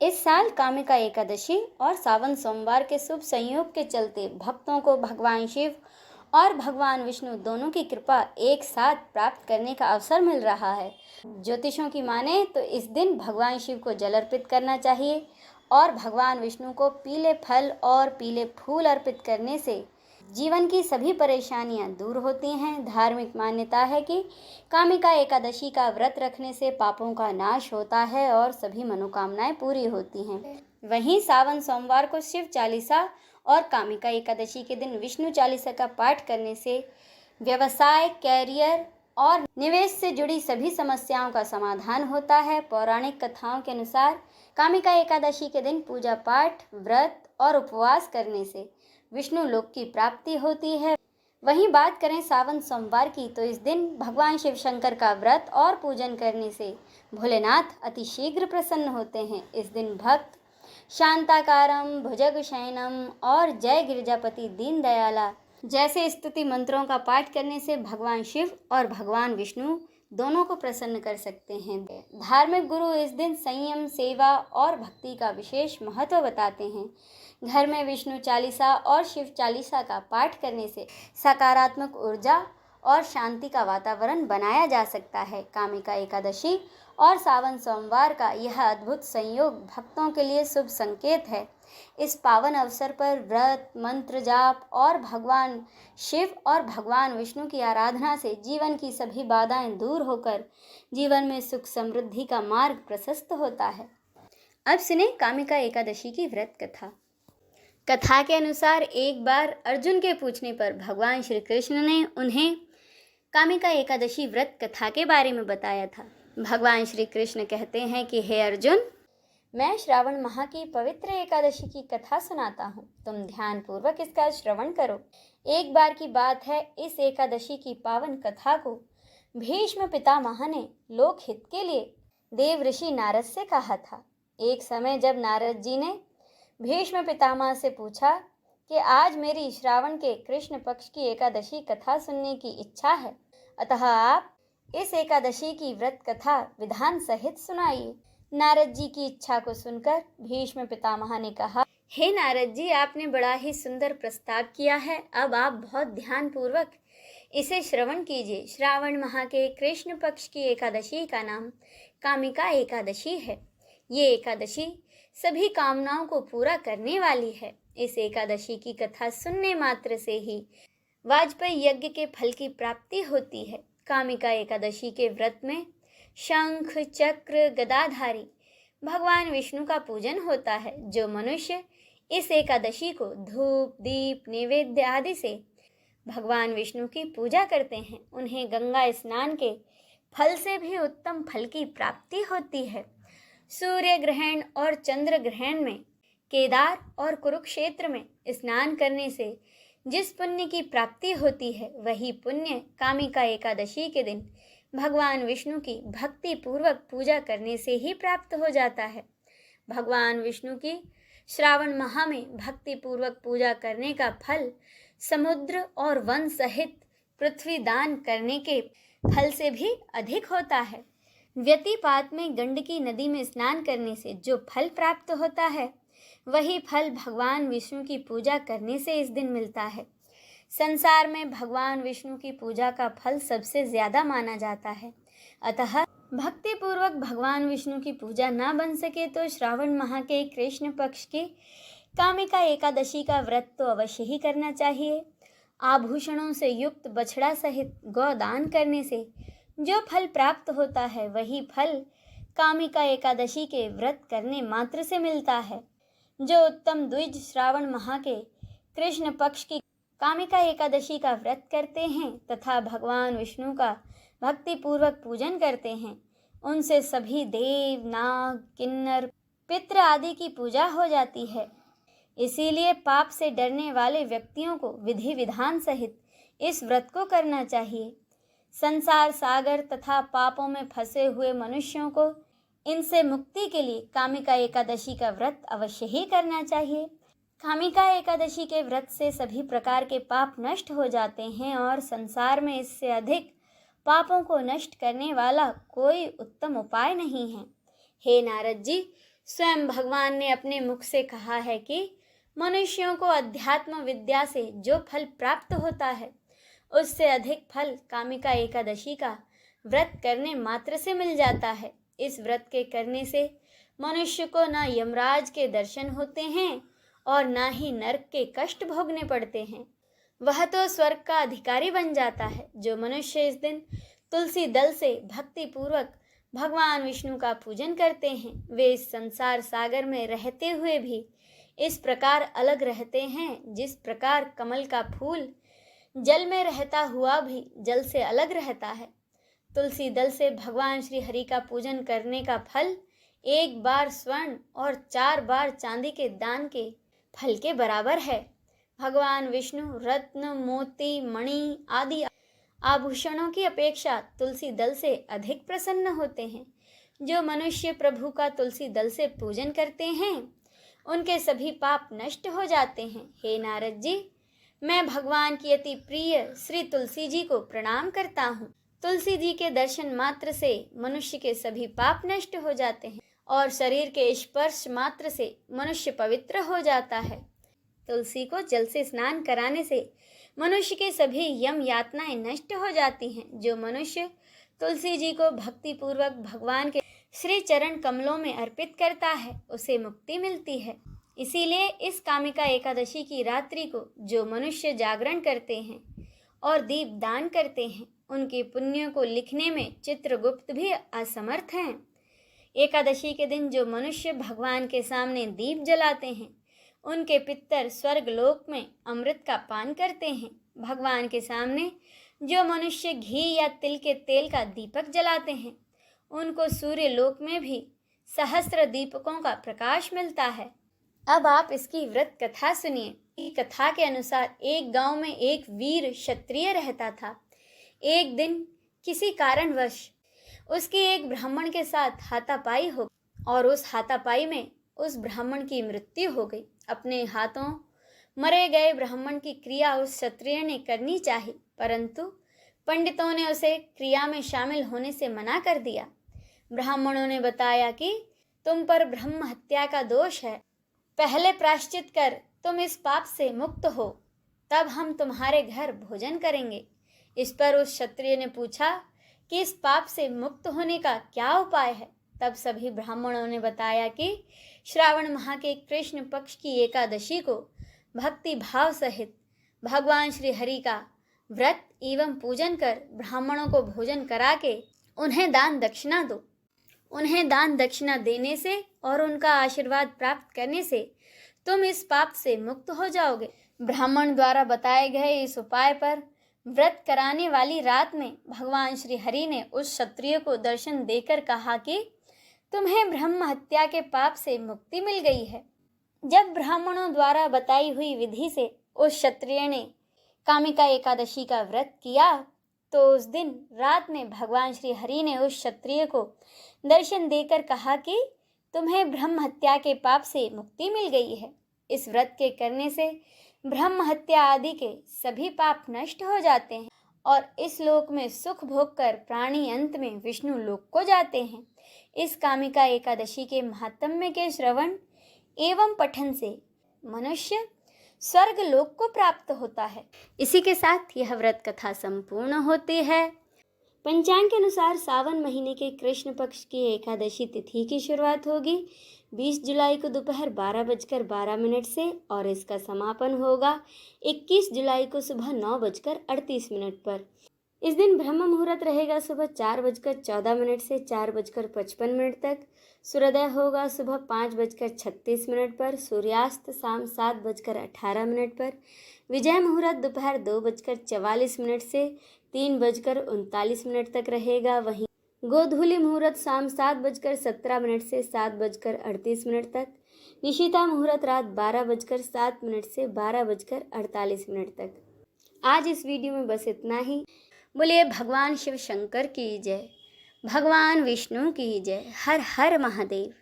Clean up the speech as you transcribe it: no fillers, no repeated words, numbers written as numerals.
इस साल कामिका एकादशी और सावन सोमवार के शुभ संयोग के चलते भक्तों को भगवान शिव और भगवान विष्णु दोनों की कृपा एक साथ प्राप्त करने का अवसर मिल रहा है। ज्योतिषों की माने तो इस दिन भगवान शिव को जल अर्पित करना चाहिए और भगवान विष्णु को पीले फल और पीले फूल अर्पित करने से जीवन की सभी परेशानियां दूर होती हैं। धार्मिक मान्यता है कि कामिका एकादशी का व्रत रखने से पापों का नाश होता है और सभी मनोकामनाएं पूरी होती हैं। वहीं सावन सोमवार को शिव चालीसा और कामिका एकादशी के दिन विष्णु चालीसा का पाठ करने से व्यवसाय, कैरियर और निवेश से जुड़ी सभी समस्याओं का समाधान होता है। पौराणिक कथाओं के अनुसार कामिका एकादशी के दिन पूजा पाठ, व्रत और उपवास करने से विष्णु लोक की प्राप्ति होती है। वहीं बात करें सावन सोमवार की, तो इस दिन भगवान शिव शंकर का व्रत और पूजन करने से भोलेनाथ अतिशीघ्र प्रसन्न होते हैं। इस दिन भक्त शांताकारम भुजगशयनम और जय गिरिजापति दीनदयाला जैसे स्तुति मंत्रों का पाठ करने से भगवान शिव और भगवान विष्णु दोनों को प्रसन्न कर सकते हैं। धार्मिक गुरु इस दिन संयम, सेवा और भक्ति का विशेष महत्व बताते हैं। घर में विष्णु चालीसा और शिव चालीसा का पाठ करने से सकारात्मक ऊर्जा और शांति का वातावरण बनाया जा सकता है। कामिका एकादशी और सावन सोमवार का यह अद्भुत संयोग भक्तों के लिए शुभ संकेत है। इस पावन अवसर पर व्रत, मंत्र जाप और भगवान शिव और भगवान विष्णु की आराधना से जीवन की सभी बाधाएं दूर होकर जीवन में सुख समृद्धि का मार्ग प्रशस्त होता है। अब सुने कामिका एकादशी की व्रत कथा। कथा के अनुसार एक बार अर्जुन के पूछने पर भगवान श्री कृष्ण ने उन्हें कामिका एकादशी व्रत कथा के बारे में बताया था। भगवान श्री कृष्ण कहते हैं कि हे अर्जुन, मैं श्रावण माह की पवित्र एकादशी की कथा सुनाता हूँ, तुम ध्यान पूर्वक इसका श्रवण करो। एक बार की बात है, इस एकादशी की पावन कथा को भीष्म पितामह ने लोक हित के लिए देव ऋषि नारद से कहा था। एक समय जब नारद जी ने भीष्म पितामह से पूछा कि आज मेरी श्रावण के कृष्ण पक्ष की एकादशी कथा सुनने की इच्छा है, अतः आप इस एकादशी की व्रत कथा विधान सहित सुनाइए। नारद जी की इच्छा को सुनकर भीष्म पितामह ने कहा, हे नारद जी, आपने बड़ा ही सुंदर प्रस्ताव किया है। अब आप बहुत ध्यान पूर्वक इसे श्रवण कीजिए। श्रावण माह के कृष्ण पक्ष की एकादशी का नाम कामिका एकादशी है। ये एकादशी सभी कामनाओं को पूरा करने वाली है। इस एकादशी की कथा सुनने मात्र से ही वाजपेयी यज्ञ के फल की प्राप्ति होती है। कामिका एकादशी के व्रत में शंख, चक्र, गदाधारी भगवान विष्णु का पूजन होता है। जो मनुष्य इस एकादशी को धूप, दीप, नैवेद्य आदि से भगवान विष्णु की पूजा करते हैं, उन्हें गंगा स्नान के फल से भी उत्तम फल की प्राप्ति होती है। सूर्य ग्रहण और चंद्र ग्रहण में केदार और कुरुक्षेत्र में स्नान करने से जिस पुण्य की प्राप्ति होती है, वही पुण्य कामिका एकादशी के दिन भगवान विष्णु की भक्ति पूर्वक पूजा करने से ही प्राप्त हो जाता है। भगवान विष्णु की श्रावण माह में भक्ति पूर्वक पूजा करने का फल समुद्र और वन सहित पृथ्वी दान करने के फल से भी अधिक होता है। व्यतिपात में गंडकी नदी में स्नान करने से जो फल प्राप्त होता है, वही फल भगवान विष्णु की पूजा करने से इस दिन मिलता है। संसार में भगवान विष्णु की पूजा का फल सबसे ज्यादा माना जाता है। अतः भक्ति पूर्वक भगवान विष्णु की पूजा ना बन सके तो श्रावण माह के कृष्ण पक्ष की कामिका एकादशी का व्रत तो अवश्य ही करना चाहिए। आभूषणों से युक्त बछड़ा सहित गौदान करने से जो फल प्राप्त होता है, वही फल कामिका एकादशी के व्रत करने मात्र से मिलता है। जो उत्तम द्विज श्रावण माह के कृष्ण पक्ष की कामिका एकादशी का व्रत करते हैं तथा भगवान विष्णु का भक्ति पूर्वक पूजन करते हैं, उनसे सभी देव, नाग, किन्नर, पितृ आदि की पूजा हो जाती है। इसीलिए पाप से डरने वाले व्यक्तियों को विधि विधान सहित इस व्रत को करना चाहिए। संसार सागर तथा पापों में फंसे हुए मनुष्यों को इनसे मुक्ति के लिए कामिका एकादशी का व्रत अवश्य ही करना चाहिए। कामिका एकादशी के व्रत से सभी प्रकार के पाप नष्ट हो जाते हैं और संसार में इससे अधिक पापों को नष्ट करने वाला कोई उत्तम उपाय नहीं है। हे नारद जी, स्वयं भगवान ने अपने मुख से कहा है कि मनुष्यों को अध्यात्म विद्या से जो फल प्राप्त होता है उससे अधिक फल कामिका एकादशी का व्रत करने मात्र से मिल जाता है। इस व्रत के करने से मनुष्य को न यमराज के दर्शन होते हैं और न ही नरक के कष्ट भोगने पड़ते हैं। वह तो स्वर्ग का अधिकारी बन जाता है। जो मनुष्य इस दिन तुलसी दल से भक्ति पूर्वक भगवान विष्णु का पूजन करते हैं वे इस संसार सागर में रहते हुए भी इस प्रकार अलग रहते हैं जिस प्रकार कमल का फूल जल में रहता हुआ भी जल से अलग रहता है। तुलसी दल से भगवान श्री हरि का पूजन करने का फल 1 बार स्वर्ण और 4 बार चांदी के दान के फल के बराबर है। भगवान विष्णु रत्न मोती मणि आदि आभूषणों की अपेक्षा तुलसी दल से अधिक प्रसन्न होते हैं। जो मनुष्य प्रभु का तुलसी दल से पूजन करते हैं उनके सभी पाप नष्ट हो जाते हैं। हे नारद जी, मैं भगवान की अति प्रिय श्री तुलसी जी को प्रणाम करता हूँ। तुलसी जी के दर्शन मात्र से मनुष्य के सभी पाप नष्ट हो जाते हैं और शरीर के स्पर्श मात्र से मनुष्य पवित्र हो जाता है। तुलसी को जल से स्नान कराने से मनुष्य के सभी यम यातनाएं नष्ट हो जाती हैं। जो मनुष्य तुलसी जी को भक्ति पूर्वक भगवान के श्री चरण कमलों में अर्पित करता है उसे मुक्ति मिलती है। इसीलिए इस कामिका एकादशी की रात्रि को जो मनुष्य जागरण करते हैं और दीप दान करते हैं उनके पुण्यों को लिखने में चित्रगुप्त भी असमर्थ हैं। एकादशी के दिन जो मनुष्य भगवान के सामने दीप जलाते हैं उनके पितर स्वर्ग लोक में अमृत का पान करते हैं। भगवान के सामने जो मनुष्य घी या तिल के तेल का दीपक जलाते हैं उनको सूर्य लोक में भी सहस्त्र दीपकों का प्रकाश मिलता है। अब आप इसकी व्रत कथा सुनिए। कथा के अनुसार एक गांव में एक वीर क्षत्रिय रहता था। एक दिन किसी कारणवश उसकी एक ब्राह्मण के साथ हाथापाई हो और उस हाथापाई में उस ब्राह्मण की मृत्यु हो गई। अपने हाथों मरे गए ब्राह्मण की क्रिया उस क्षत्रिय ने करनी चाहिए, परंतु पंडितों ने उसे क्रिया में शामिल होने से मना कर दिया। ब्राह्मणों ने बताया कि तुम पर ब्रह्म हत्या का दोष है, पहले प्रायश्चित कर तुम इस पाप से मुक्त हो, तब हम तुम्हारे घर भोजन करेंगे। इस पर उस क्षत्रिय ने पूछा कि इस पाप से मुक्त होने का क्या उपाय है। तब सभी ब्राह्मणों ने बताया कि श्रावण माह के कृष्ण पक्ष की एकादशी को भक्ति भाव सहित भगवान श्री हरि का व्रत एवं पूजन कर ब्राह्मणों को भोजन करा के उन्हें दान दक्षिणा दो। उन्हें दान दक्षिणा देने से और उनका आशीर्वाद प्राप्त करने से तुम इस पाप से मुक्त हो जाओगे। ब्राह्मण द्वारा बताए गए इस उपाय पर व्रत कराने वाली रात में भगवान श्री हरि ने उस क्षत्रिय को दर्शन देकर कहा कि तुम्हें ब्रह्म हत्या के पाप से मुक्ति मिल गई है। जब ब्राह्मणों द्वारा बताई हुई विधि से उस क्षत्रिय ने कामिका एकादशी का व्रत किया तो उस दिन रात में भगवान श्री हरि ने उस क्षत्रिय को दर्शन देकर कहा कि तुम्हें ब्रह्म हत्या के पाप से मुक्ति मिल गई है। इस व्रत के करने से ब्रह्म हत्या आदि के सभी पाप नष्ट हो जाते हैं और इस लोक में सुख भोग कर प्राणी अंत में विष्णु लोक को जाते हैं। इस कामिका एकादशी के महात्म्य के श्रवण एवं पठन से मनुष्य स्वर्ग लोक को प्राप्त होता है। इसी के साथ यह व्रत कथा संपूर्ण होती है। पंचांग के अनुसार सावन महीने के कृष्ण पक्ष की एकादशी तिथि की शुरुआत होगी 20 जुलाई को दोपहर 12:12 से और इसका समापन होगा 21 जुलाई को सुबह 9:38 पर। इस दिन ब्रह्म मुहूर्त रहेगा सुबह 4:14 से 4:55 तक। सूर्योदय होगा सुबह 5:36 पर। सूर्यास्त शाम 7:18 पर। विजय मुहूर्त दोपहर 2:44 से 3:39 तक रहेगा। वहीं गोधूली मुहूर्त शाम 7:17 से 7:38 तक। निशिता मुहूर्त रात 12:07 से 12:48 तक। आज इस वीडियो में बस इतना ही। बोलिए भगवान शिव शंकर की जय, भगवान विष्णु की जय। हर हर महादेव।